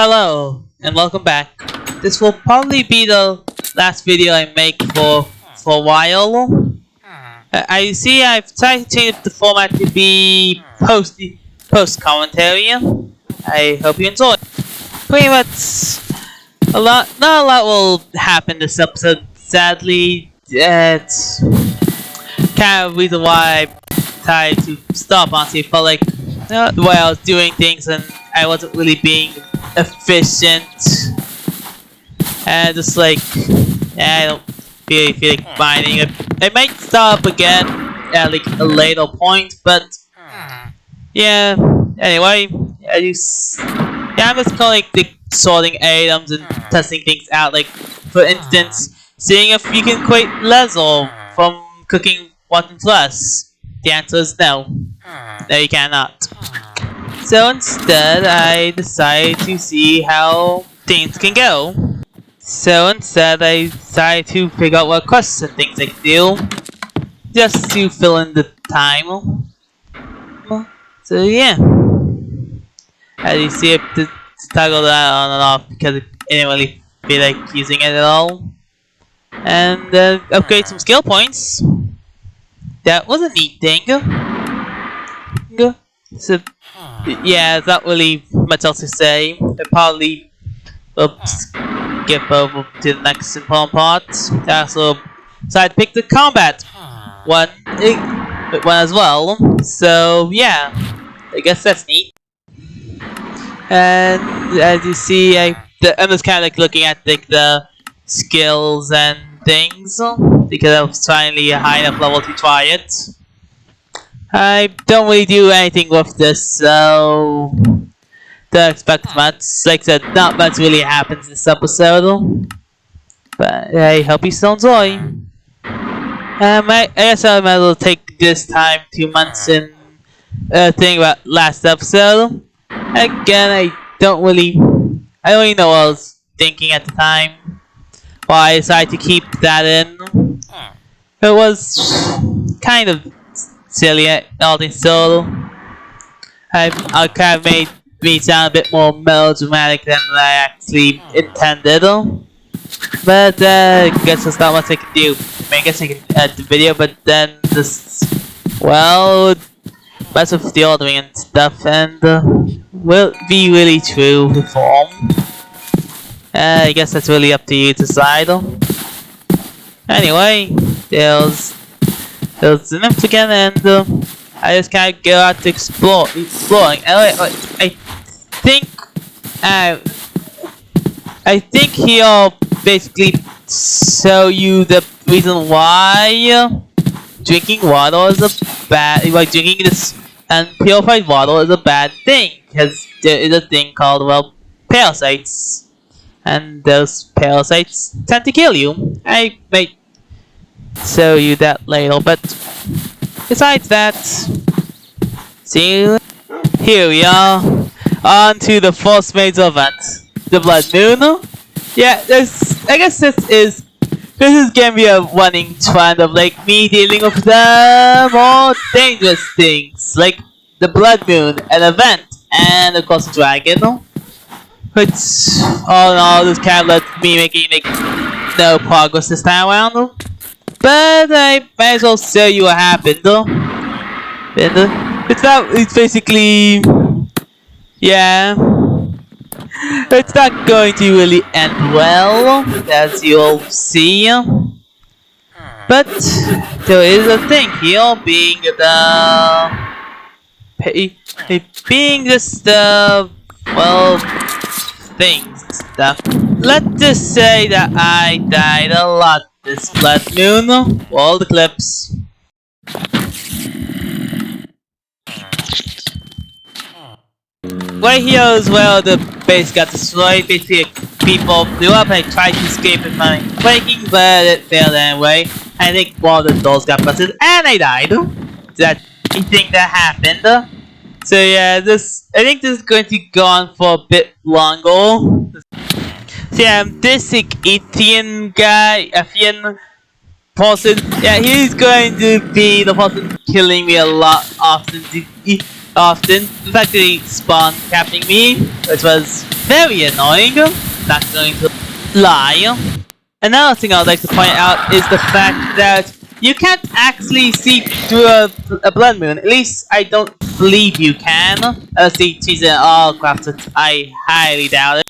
Hello and welcome back. This will probably be the last video I make for a while. I see I've tried to change the format to be post commentary. I hope you enjoy. Pretty much not a lot will happen this episode. Sadly, it's kind of reason why I tried to stop. Honestly, I felt like the way I was doing things and I wasn't really being efficient, and just like I don't really feel like finding it. I might stop again at like a later point, but yeah. Anyway, I'm just kind of like sorting items and testing things out. Like for instance, seeing if you can create leather from cooking one plus. The answer is no. No, you cannot. So instead, I decided to see how things can go. So instead, I decided to figure out what quests and things I can do, just to fill in the time. So yeah, as you see, I just toggle that on and off because I didn't really feel like using it at all. And upgrade some skill points. That was a neat thing. So yeah, not really much else to say. I probably will skip over to the next important part. So I picked the combat one as well. So yeah, I guess that's neat. And as you see, I'm just kind of like looking at like the skills and things because I was finally a high enough level to try it. I don't really do anything with this, so don't expect much. Like I said, not much really happens this episode, but I hope you still enjoy. I guess I might as well take this time 2 months and think about last episode. Again, I don't really know what I was thinking at the time. Why I decided to keep that in. It was kind of silly, all things so. I kind of made me sound a bit more melodramatic than I actually intended. But I guess there's not much I can do. I mean, I guess I can edit the video, but then this, well, mess with the ordering and stuff, and will be really true to form. I guess that's really up to you to decide. Anyway, there's an nymph again, and I just kind of go out to exploring. Anyway, I think he'll basically show you the reason why drinking water is a bad. Like drinking this unpurified water is a bad thing, because there is a thing called parasites. And those parasites tend to kill you. I might show you that later, but besides that, see you. Here we are, on to the first major event, the Blood Moon. Yeah, I guess this is gonna be a running trend of like me dealing with the more dangerous things, like the Blood Moon, an event, and of course the dragon. Which, all in all, this kind of led me making like no progress this time around. But I might as well show you what happened. It's basically, yeah, it's not going to really end well, as you'll see. But there is a thing here, being just well, things and stuff. Let's just say that I died a lot this Blood Moon. All the clips. Right here is where the base got destroyed. Basically, people blew up and tried to escape with my breaking, but it failed anyway. I think one of the doors got busted and I died. That you think that happened? So yeah, I think this is going to go on for a bit longer. So yeah, this Ethian person, yeah, he's going to be the person killing me a lot often. often. In fact, they spawned capturing me, which was very annoying. Not going to lie. Another thing I would like to point out is the fact that you can't actually see through a blood moon. At least I don't believe you can. Unless they change it all crafted. I highly doubt it.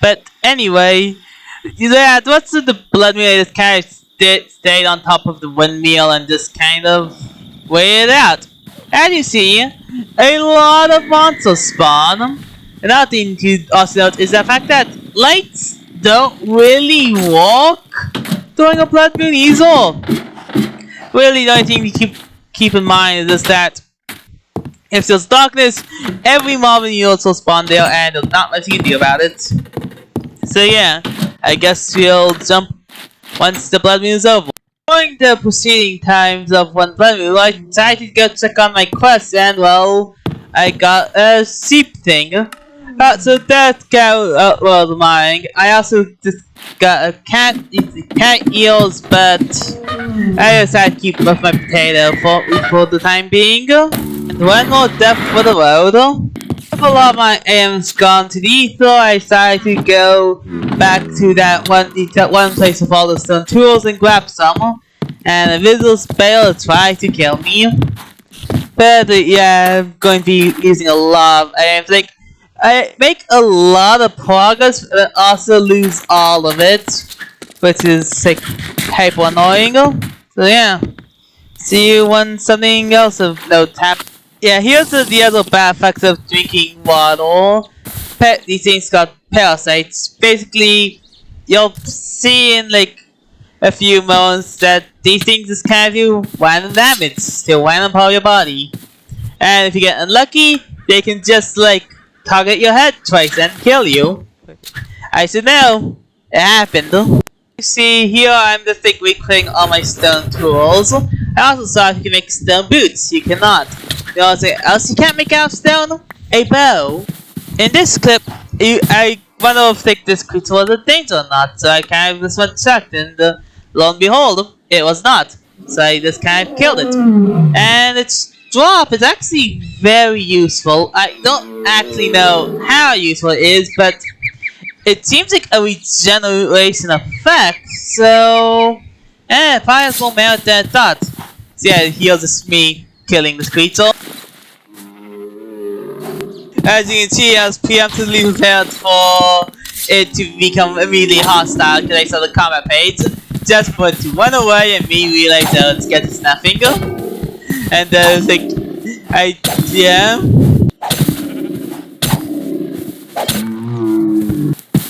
But anyway, yeah, what's the blood moon? I just kind of stayed on top of the windmill and just kind of waited out. And you see, a lot of monsters spawn. Another thing to also note is the fact that lights don't really work during a blood moon either. Really, the only thing to keep in mind is that if there's darkness, every mob in the universe will spawn there, and there's not much you can do about it. So yeah, I guess we'll jump once the blood moon is over. During the preceding times of one blood moon, I decided to go check on my quest, and well, I got a sheep thing. So that was mine. I also just got a cat eels, but I decided to keep both my potato for the time being. And one more death for the road. With a lot of my AMs gone to the ether, I decided to go back to that one place with all the stone tools and grab some. And a visible spell tried to kill me. But yeah, I'm going to be using a lot of AMs. Like, I make a lot of progress, but also lose all of it, which is like hyper annoying. So yeah, see you when something else of note happens. Yeah, here's the other bad effects of drinking water. These things got parasites. Basically, you'll see in like a few moments that these things just kind of do random damage to random part of your body. And if you get unlucky, they can just like target your head twice and kill you. I should know. It happened. You see, here I'm just like recreating all my stone tools. I also saw if you can make stone boots. You cannot. You know what else you can't make out of stone? A bow. In this clip, I wonder if this creature was a danger or not. So I kind of just went checked, and lo and behold, it was not. So I just kind of killed it. And its drop is actually very useful. I don't actually know how useful it is, but it seems like a regeneration effect, so probably as well merit than I thought. So yeah, here's just me killing this creature. As you can see, I was preemptively prepared for it to become immediately hostile because I saw the combat page, just for it to run away and me realize that it's getting nothing. And it's like, yeah.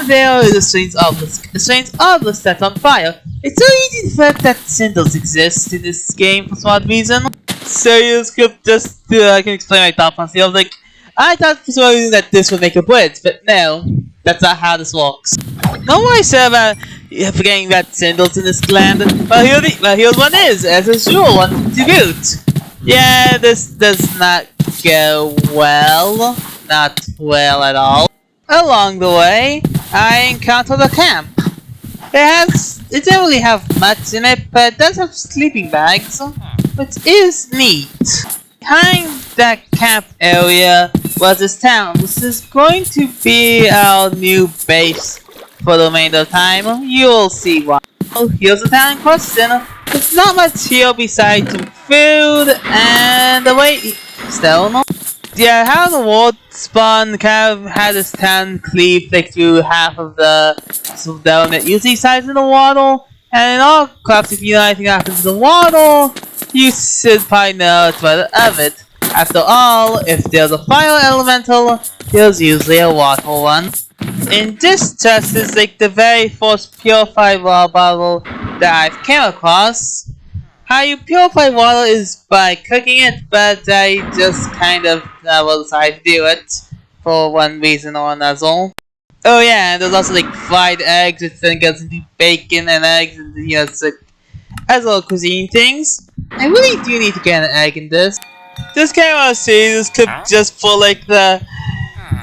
There is a strange obelisk set on fire. It's so easy to forget that cinders exist in this game for some odd reason. So you script just I can explain my thought process. I was like, I thought for some reason that this would make a bridge, but no, that's not how this works. No worries, sir, about forgetting that cinders in this land. Well, here's one is, as usual, one to boot. Yeah, this does not go well. Not well at all. Along the way, I encountered a camp. It doesn't really have much in it, but it does have sleeping bags, which is neat. Behind that camp area was this town. This is going to be our new base for the remainder of time. You'll see why. Oh, here's the town in question. There's not much here besides some food and stone. Yeah, how the world spawn kind of had this town cleave like through half of the stone that usually sides in the water. And in all crops, if you know anything happens in the water, you should probably know it's part of it. After all, if there's a fire elemental, there's usually a water one. In this chest is like the very first purified water bottle that I've came across. How you purify water is by cooking it, but I just kind of decided to do it for one reason or another. Oh yeah, and there's also like fried eggs, which then goes into bacon and eggs, and you know, it's like as well cuisine things. I really do need to get an egg in this. Just kind of want to say this clip just for like the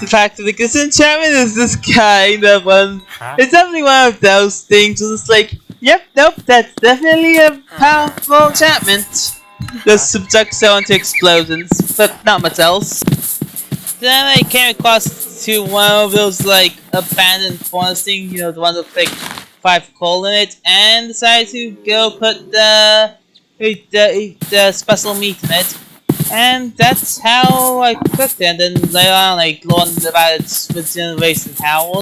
fact that like, this enchantment is this kind of one. It's definitely one of those things. It's like, yep, nope, that's definitely a powerful enchantment. the subject so into explosions, but not much else. Then I came across to one of those like abandoned forest things, you know, the one with like 5 coal in it, and decided to go put the special meat in it. And that's how I cooked it, and then later on I learned about its regeneration power.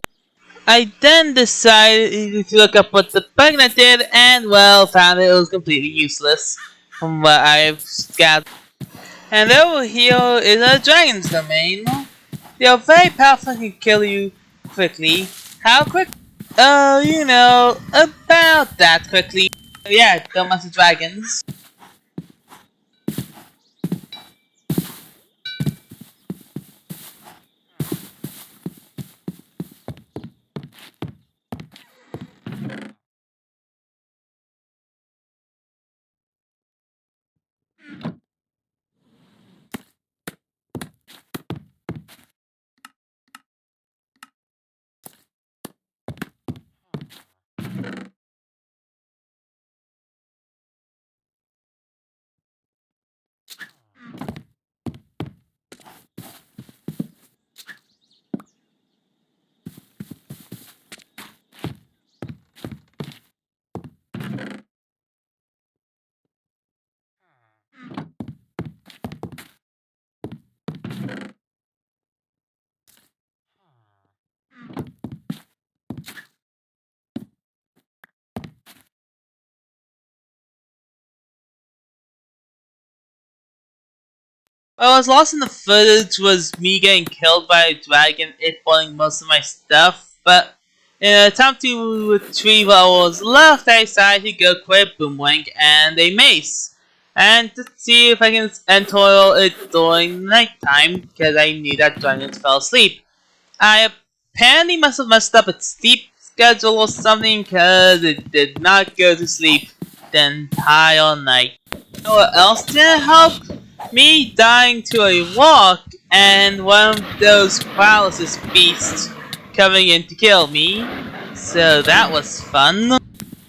I then decided to look up what the bug did, and well, found it was completely useless from what I've gathered. And over here is a dragon's domain. They are very powerful and can kill you quickly. How quick? Oh, you know, about that quickly. Yeah, don't mess with dragons. What was lost in the footage was me getting killed by a dragon, it falling most of my stuff, but in an attempt to retrieve what was left, I decided to go quick boomerang and a mace. And to see if I can enter it during nighttime, because I knew that dragons fell asleep. I apparently must have messed up its sleep schedule or something, because it did not go to sleep the entire night. You know what else didn't help? Me dying to a walk and one of those paralysis beasts coming in to kill me. So that was fun.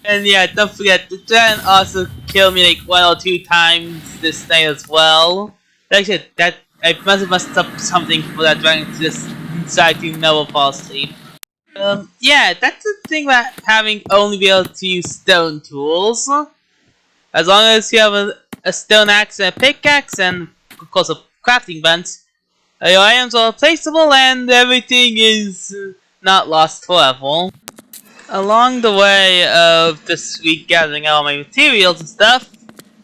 And yeah, don't forget, the dragon also killed me like 1 or 2 times this night as well. Actually, that I must have messed up something for that dragon to just decide to never fall asleep. Yeah, that's the thing about having only be able to use stone tools. As long as you have a stone axe and a pickaxe and of course a crafting bench, your items are replaceable and everything is not lost forever. Along the way of this week gathering all my materials and stuff,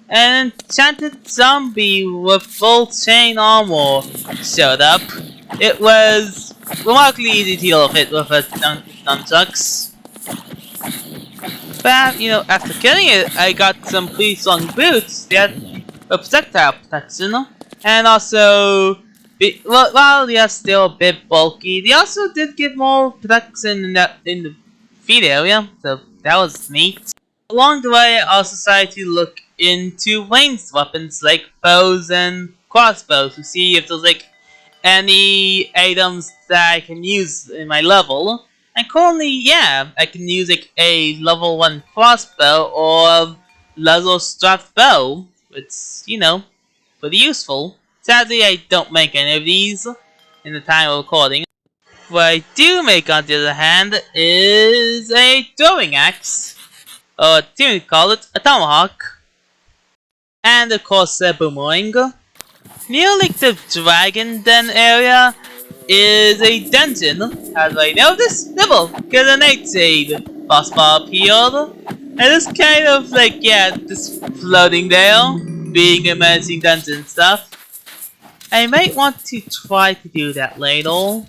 an enchanted zombie with full chain armor showed up. It was remarkably easy to deal with it with a nunchucks. But, you know, after killing it, I got some pretty strong boots that a projectile protection, and also, while they are still a bit bulky, they also did give more protection in the feet area, so that was neat. Along the way, I also decided to look into ranged weapons like bows and crossbows to see if there's like any items that I can use in my level. And currently, yeah, I can use like a level 1 crossbow or laser strapped bow, which, you know, pretty useful. Sadly, I don't make any of these in the time of recording. What I do make, on the other hand, is a throwing axe, or to call it a tomahawk, and of course a boomerang. Near like the Dragon Den area is a dungeon. How do I know this? Nibble, get a nightshade. Boss bar appeared. And it's kind of like, yeah, just floating there, being a menacing dungeon stuff. I might want to try to do that later.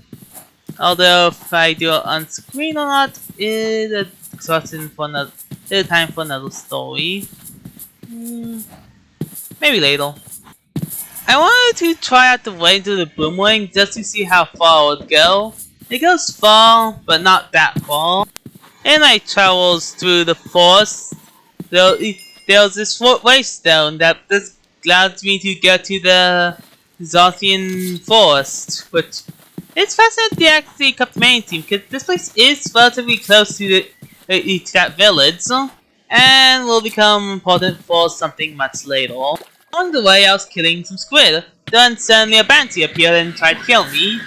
Although if I do it on screen or not is a discussion for another, time for another story. Maybe later. I wanted to try out the way to the boomerang just to see how far it would go. It goes far, but not that far. And I travels through the forest. There's this waystone that just allows me to get to the Zothian forest, which it's fascinating to actually come to main team because this place is relatively close to that village, and will become important for something much later. Along the way, I was killing some squid. Then suddenly a bounty appeared and tried to kill me.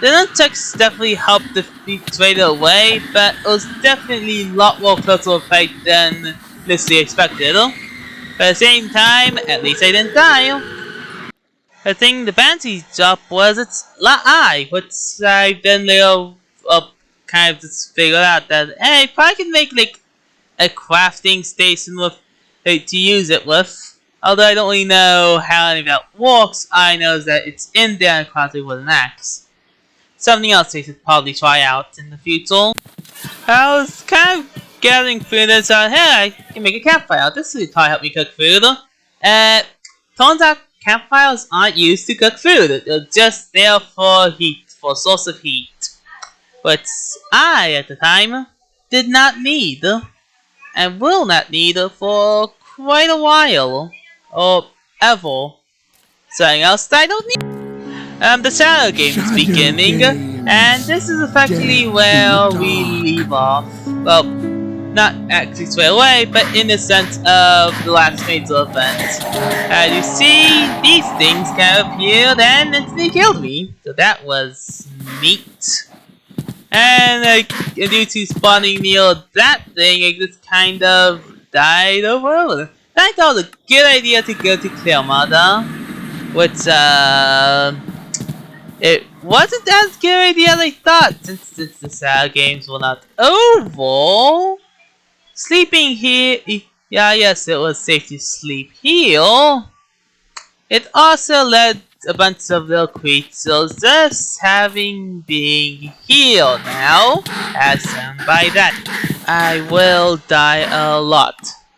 The nunchucks definitely helped defeat trade away, but it was definitely a lot more close to a fight than initially expected. But at the same time, at least I didn't die. I think the bounty's job was its eye, which I then later kind of just figured out that hey, if I can make like a crafting station with to use it with. Although I don't really know how any of that works, I know that it's in there and crafted with an axe. Something else I should probably try out in the future. I was kind of gathering food and said, hey, I can make a campfire. This will probably help me cook food. Turns out campfires aren't used to cook food. They're just there for heat, for a source of heat. But I, at the time, did not need and will not need for quite a while. Or ever. Something else I don't need. The shadow game is beginning, and this is effectively where we leave off. Well, not actually straight away, but in the sense of the last major event. As you see, these things kind of appeared and instantly killed me. So that was neat. And due to spawning near that thing, I just kind of died overall. I thought it was a good idea to go to Clearmother, which it wasn't as good idea as I thought, since the sad games were not over. Sleeping here, yeah, yes, it was safe to sleep here. It also led a bunch of little creatures just having being here now. As by that, I will die a lot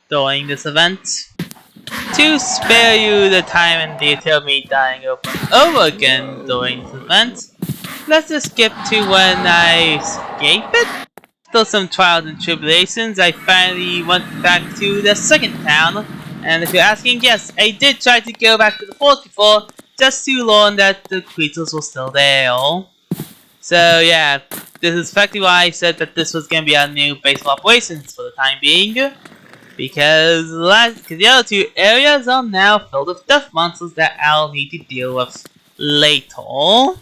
during this event. To spare you the time and detail of me dying over and over again during this event, let's just skip to when I escape it. After some trials and tribulations, I finally went back to the second town. And if you're asking, yes, I did try to go back to the fort before, just to learn that the creatures were still there. So yeah, this is effectively why I said that this was going to be our new base of operations for the time being. Because the other two areas are now filled with death monsters that I'll need to deal with later.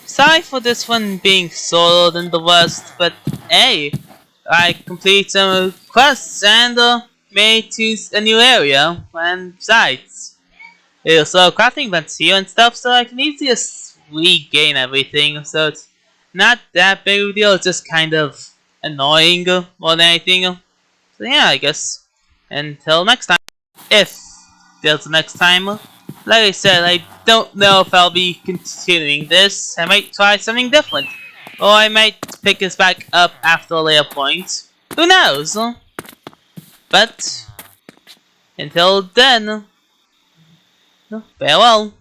Sorry for this one being soloed than the worst, but hey, I completed some quests and made to a new area, and besides, there's also crafting events here and stuff, so I can easily just regain everything, so it's not that big of a deal, it's just kind of annoying more than anything. So yeah, I guess, until next time, if there's a next time. Like I said, I don't know if I'll be continuing this. I might try something different. Or I might pick this back up after a later point. Who knows? But, until then, farewell.